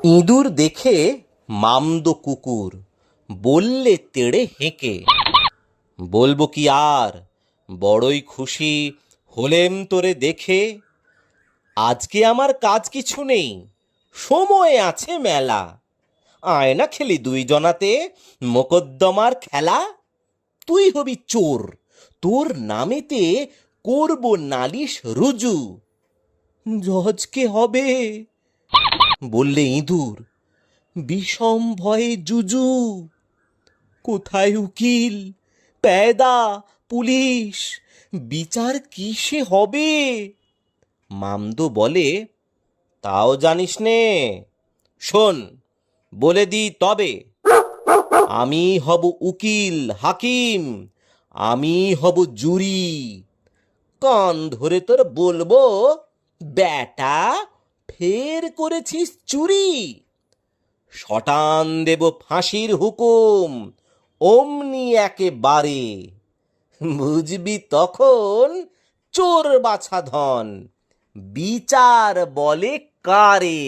ইঁদুর দেখে মামদো কুকুর, বললে তেড়ে হেঁকে, বলবো কি আর, বড়ই খুশি হলেম তোরে দেখে। আজকে আমার কাজ কিছু নেই, সময় আছে মেলা, আয় না খেলি দুই জনাতে মোকদ্দমার খেলা। তুই হবি চোর, তোর নামেতে করব নালিশ রুজু। জজকে হবে, বললে ইঁদুর বিষম ভয়ে জুজু। কোথায় উকিল, পেয়দা, পুলিশ, বিচার কিসে হবে? মামদো বলে, তাও জানিস নে, শোন বলে দি তবে, আমি হব উকিল হাকিম, আমি হব জুরি। কান ধরে তোর বলবো, বেটা ফের করেছিস চুরি। শটান দেব ফাঁসির হুকুম, অমনি একেবারে। বুঝবি তখন চোর বাছা ধন, বিচার বলে কারে।